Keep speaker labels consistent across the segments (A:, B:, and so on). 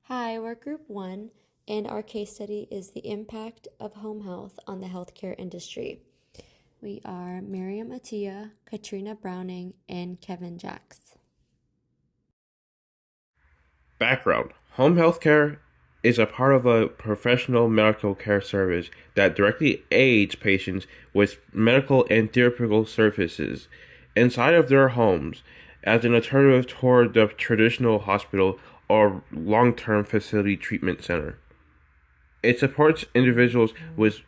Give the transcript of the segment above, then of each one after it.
A: Hi, we're Group 1, and our case study is the impact of home health on the healthcare industry. We are Miriam Attia, Katrina Browning, and Kevin Jacks.
B: Background: Home health care is a part of a professional medical care service that directly aids patients with medical and therapeutic services inside of their homes as an alternative toward the traditional hospital or long-term facility treatment center. It supports individuals with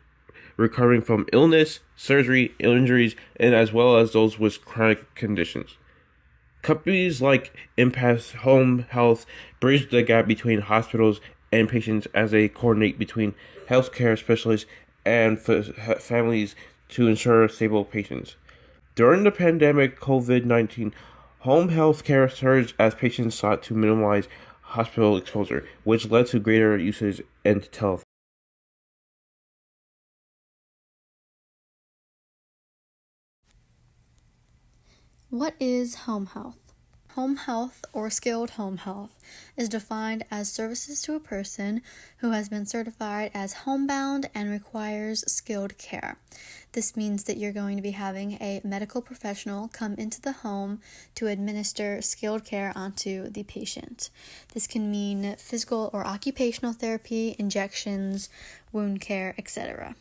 B: recovering from illness, surgery, injuries, and as well as those with chronic conditions. Companies like Impact Home Health bridge the gap between hospitals and patients as they coordinate between healthcare specialists and families to ensure stable patients. During the pandemic COVID-19, home health care surged as patients sought to minimize hospital exposure, which led to greater usage and telehealth.
C: What is home health? Home health or skilled home health is defined as services to a person who has been certified as homebound and requires skilled care. This means that you're going to be having a medical professional come into the home to administer skilled care onto the patient. This can mean physical or occupational therapy, injections, wound care, etc.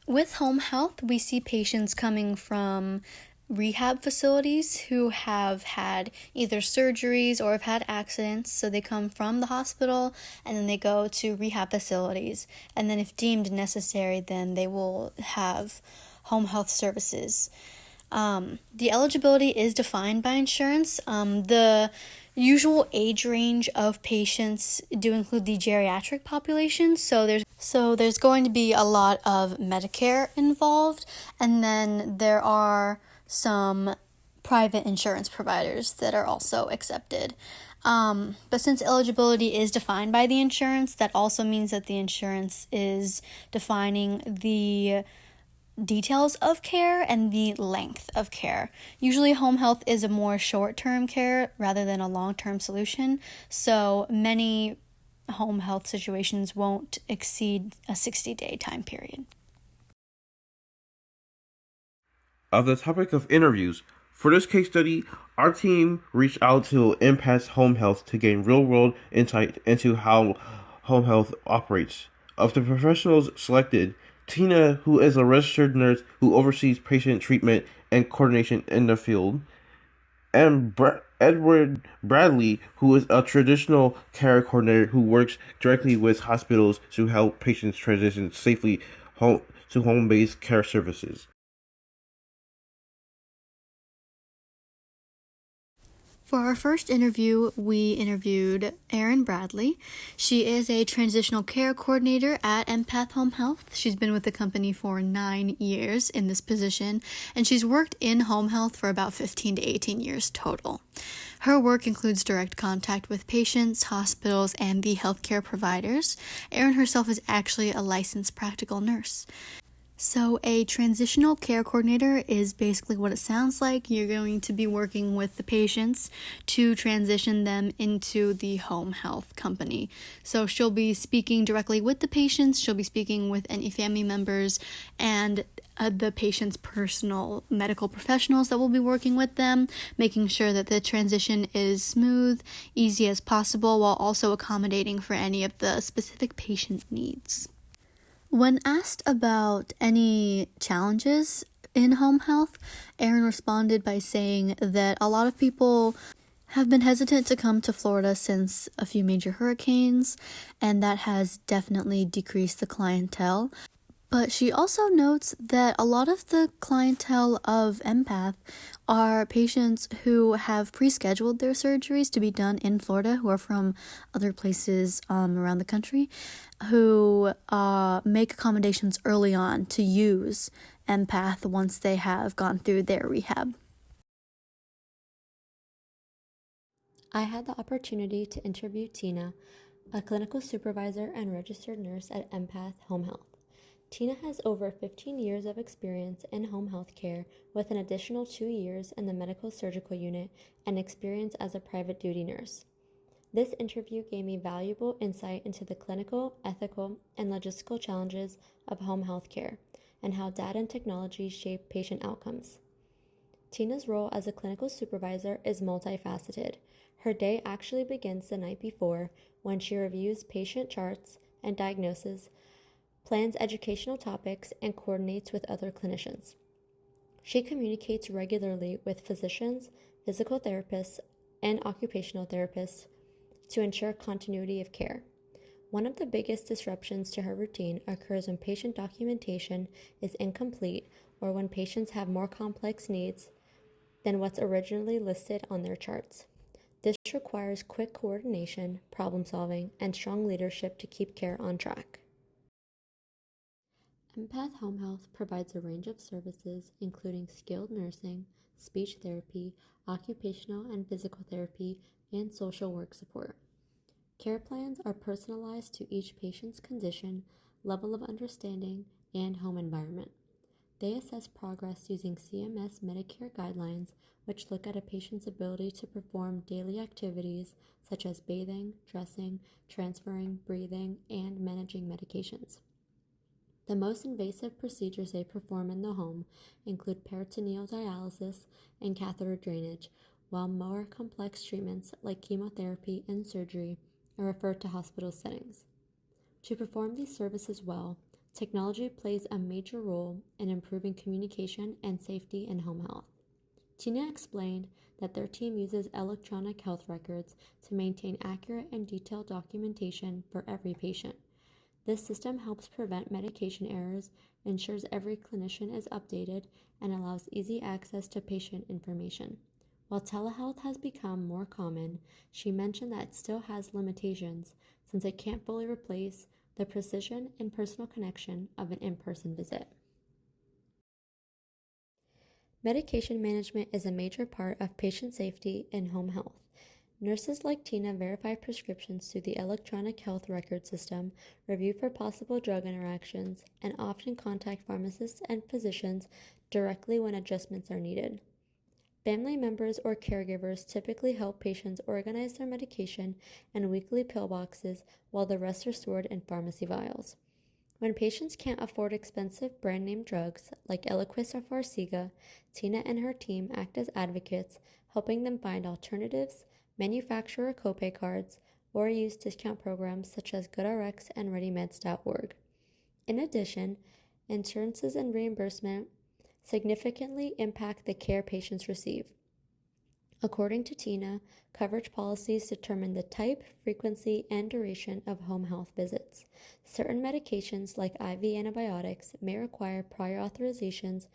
C: With home health, we see patients coming from rehab facilities who have had either surgeries or have had accidents. So they come from the hospital and then they go to rehab facilities. And then if deemed necessary, then they will have home health services. The eligibility is defined by insurance. The usual age range of patients do include the geriatric population, so there's going to be a lot of Medicare involved, and then there are some private insurance providers that are also accepted. But since eligibility is defined by the insurance, that also means that the insurance is defining the details of care and the length of care. Usually home health is a more short-term care rather than a long-term solution, so many home health situations won't exceed a 60-day time period.
B: Of the topic of interviews, for this case study, our team reached out to Impact Home Health to gain real world insight into how home health operates. Of the professionals selected, Tina, who is a registered nurse who oversees patient treatment and coordination in the field, and Edward Bradley, who is a traditional care coordinator who works directly with hospitals to help patients transition safely home to home-based care services.
C: For our first interview, we interviewed Erin Bradley. She is a transitional care coordinator at Empath Home Health. She's been with the company for 9 years in this position, and she's worked in home health for about 15 to 18 years total. Her work includes direct contact with patients, hospitals, and the healthcare providers. Erin herself is actually a licensed practical nurse. So a transitional care coordinator is basically what it sounds like. You're going to be working with the patients to transition them into the home health company. So she'll be speaking directly with the patients, she'll be speaking with any family members, and the patient's personal medical professionals that will be working with them, making sure that the transition is smooth, easy as possible, while also accommodating for any of the specific patient needs. When asked about any challenges in home health, Erin responded by saying that a lot of people have been hesitant to come to Florida since a few major hurricanes, and that has definitely decreased the clientele. But she also notes that a lot of the clientele of Empath are patients who have pre-scheduled their surgeries to be done in Florida, who are from other places around the country, who make accommodations early on to use Empath once they have gone through their rehab.
A: I had the opportunity to interview Tina, a clinical supervisor and registered nurse at Empath Home Health. Tina has over 15 years of experience in home health care with an additional 2 years in the medical surgical unit and experience as a private duty nurse. This interview gave me valuable insight into the clinical, ethical, and logistical challenges of home health care and how data and technology shape patient outcomes. Tina's role as a clinical supervisor is multifaceted. Her day actually begins the night before when she reviews patient charts and diagnoses, plans educational topics, and coordinates with other clinicians. She communicates regularly with physicians, physical therapists, and occupational therapists to ensure continuity of care. One of the biggest disruptions to her routine occurs when patient documentation is incomplete or when patients have more complex needs than what's originally listed on their charts. This requires quick coordination, problem solving, and strong leadership to keep care on track. Empath Home Health provides a range of services including skilled nursing, speech therapy, occupational and physical therapy, and social work support. Care plans are personalized to each patient's condition, level of understanding, and home environment. They assess progress using CMS Medicare guidelines, which look at a patient's ability to perform daily activities such as bathing, dressing, transferring, breathing, and managing medications. The most invasive procedures they perform in the home include peritoneal dialysis and catheter drainage, while more complex treatments like chemotherapy and surgery are referred to hospital settings. To perform these services well, technology plays a major role in improving communication and safety in home health. Tina explained that their team uses electronic health records to maintain accurate and detailed documentation for every patient. This system helps prevent medication errors, ensures every clinician is updated, and allows easy access to patient information. While telehealth has become more common, she mentioned that it still has limitations since it can't fully replace the precision and personal connection of an in-person visit. Medication management is a major part of patient safety in home health. Nurses like Tina verify prescriptions through the electronic health record system, review for possible drug interactions, and often contact pharmacists and physicians directly when adjustments are needed. Family members or caregivers typically help patients organize their medication and weekly pill boxes while the rest are stored in pharmacy vials. When patients can't afford expensive brand name drugs like Eliquis or Farxiga, Tina and her team act as advocates, helping them find alternatives, manufacturer copay cards, or use discount programs such as GoodRx and ReadyMeds.org. In addition, insurances and reimbursement significantly impact the care patients receive. According to Tina, coverage policies determine the type, frequency, and duration of home health visits. Certain medications, like IV antibiotics, may require prior authorizations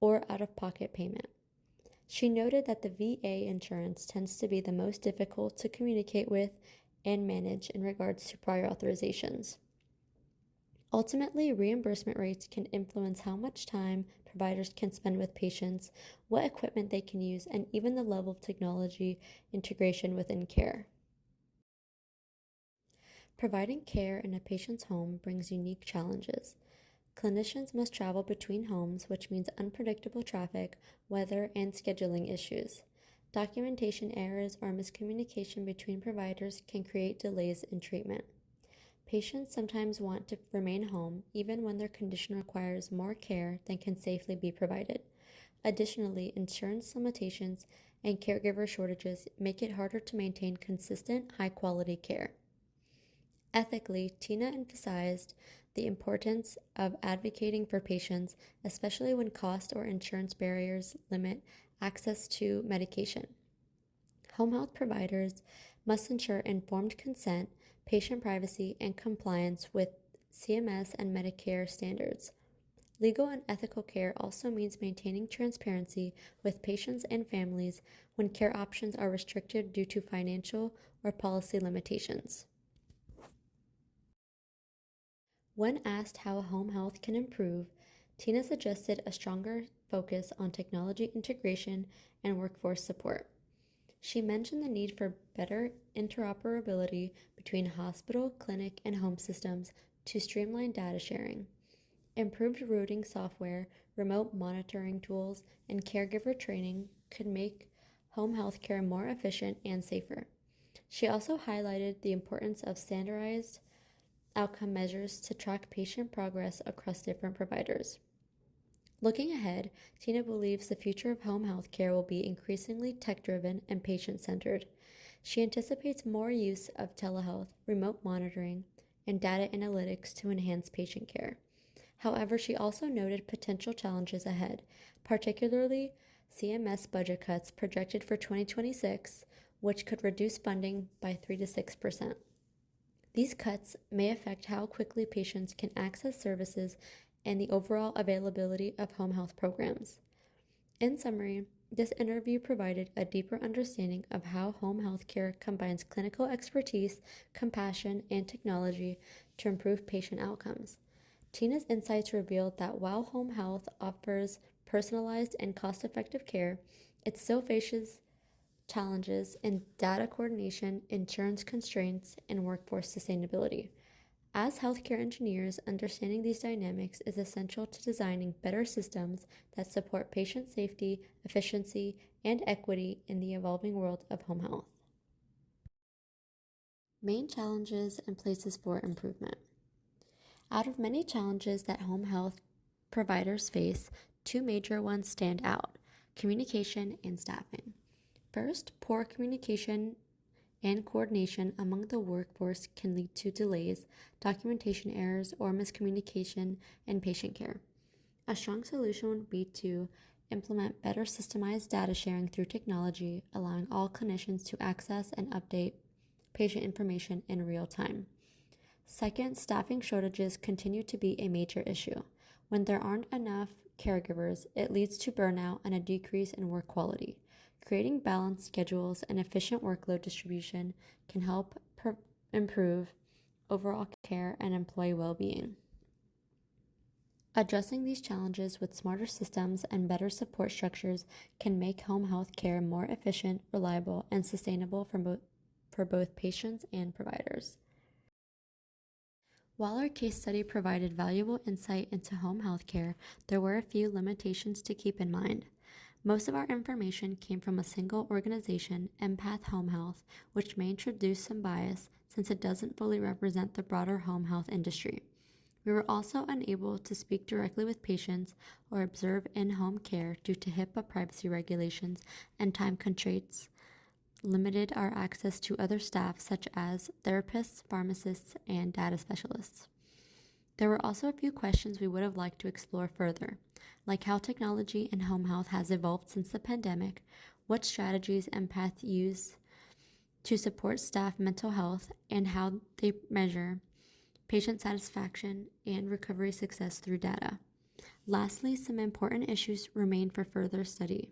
A: or out-of-pocket payment. She noted that the VA insurance tends to be the most difficult to communicate with and manage in regards to prior authorizations. Ultimately, reimbursement rates can influence how much time providers can spend with patients, what equipment they can use, and even the level of technology integration within care. Providing care in a patient's home brings unique challenges. Clinicians must travel between homes, which means unpredictable traffic, weather, and scheduling issues. Documentation errors or miscommunication between providers can create delays in treatment. Patients sometimes want to remain home even when their condition requires more care than can safely be provided. Additionally, insurance limitations and caregiver shortages make it harder to maintain consistent, high-quality care. Ethically, Tina emphasized the importance of advocating for patients, especially when cost or insurance barriers limit access to medication. Home health providers must ensure informed consent, patient privacy, and compliance with CMS and Medicare standards. Legal and ethical care also means maintaining transparency with patients and families when care options are restricted due to financial or policy limitations. When asked how home health can improve, Tina suggested a stronger focus on technology integration and workforce support. She mentioned the need for better interoperability between hospital, clinic, and home systems to streamline data sharing. Improved routing software, remote monitoring tools, and caregiver training could make home health care more efficient and safer. She also highlighted the importance of standardized outcome measures to track patient progress across different providers. Looking ahead, Tina believes the future of home health care will be increasingly tech driven and patient centered. She anticipates more use of telehealth, remote monitoring, and data analytics to enhance patient care. However, she also noted potential challenges ahead, particularly CMS budget cuts projected for 2026, which could reduce funding by 3 to 6%. These cuts may affect how quickly patients can access services and the overall availability of home health programs. In summary, this interview provided a deeper understanding of how home health care combines clinical expertise, compassion, and technology to improve patient outcomes. Tina's insights revealed that while home health offers personalized and cost effective care, it still faces challenges in data coordination, insurance constraints, and workforce sustainability. As healthcare engineers, understanding these dynamics is essential to designing better systems that support patient safety, efficiency, and equity in the evolving world of home health. Main challenges and places for improvement. Out of many challenges that home health providers face, two major ones stand out: communication and staffing. First, poor communication and coordination among the workforce can lead to delays, documentation errors, or miscommunication in patient care. A strong solution would be to implement better systemized data sharing through technology, allowing all clinicians to access and update patient information in real time. Second, staffing shortages continue to be a major issue. When there aren't enough caregivers, it leads to burnout and a decrease in work quality. Creating balanced schedules and efficient workload distribution can help improve overall care and employee well-being. Addressing these challenges with smarter systems and better support structures can make home health care more efficient, reliable, and sustainable for both patients and providers. While our case study provided valuable insight into home health care, there were a few limitations to keep in mind. Most of our information came from a single organization, Empath Home Health, which may introduce some bias since it doesn't fully represent the broader home health industry. We were also unable to speak directly with patients or observe in-home care due to HIPAA privacy regulations, and time constraints limited our access to other staff such as therapists, pharmacists, and data specialists. There were also a few questions we would have liked to explore further, like how technology in home health has evolved since the pandemic, what strategies Empath use to support staff mental health, and how they measure patient satisfaction and recovery success through data. Lastly, some important issues remain for further study.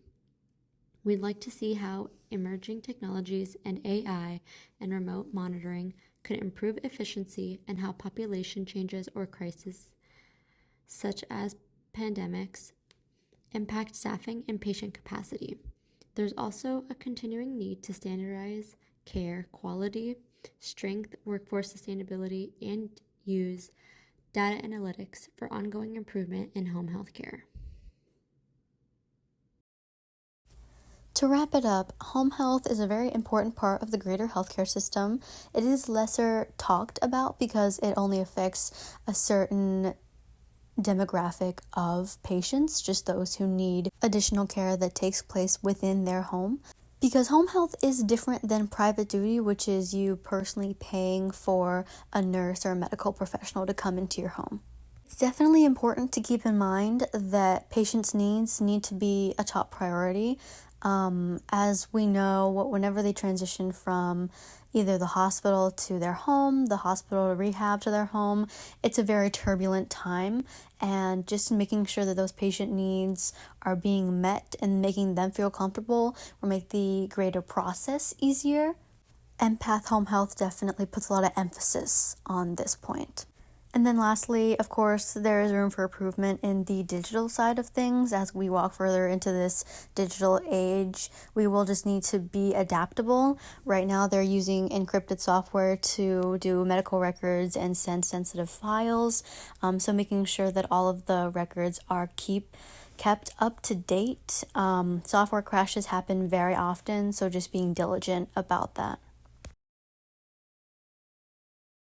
A: We'd like to see how emerging technologies and AI and remote monitoring could improve efficiency, and how population changes or crises, such as pandemics, impact staffing and patient capacity. There's also a continuing need to standardize care quality, strength workforce sustainability, and use data analytics for ongoing improvement in home health care.
C: To wrap it up, home health is a very important part of the greater healthcare system. It is lesser talked about because it only affects a certain demographic of patients, just those who need additional care that takes place within their home. Because home health is different than private duty, which is you personally paying for a nurse or a medical professional to come into your home. It's definitely important to keep in mind that patients' needs need to be a top priority. As we know, whenever they transition from either the hospital to their home, the hospital to rehab to their home, it's a very turbulent time, and just making sure that those patient needs are being met and making them feel comfortable will make the greater process easier. Empath Home Health definitely puts a lot of emphasis on this point. And then lastly, of course, there is room for improvement in the digital side of things. As we walk further into this digital age, we will just need to be adaptable. Right now, they're using encrypted software to do medical records and send sensitive files. So making sure that all of the records are kept up to date. Software crashes happen very often, so just being diligent about that.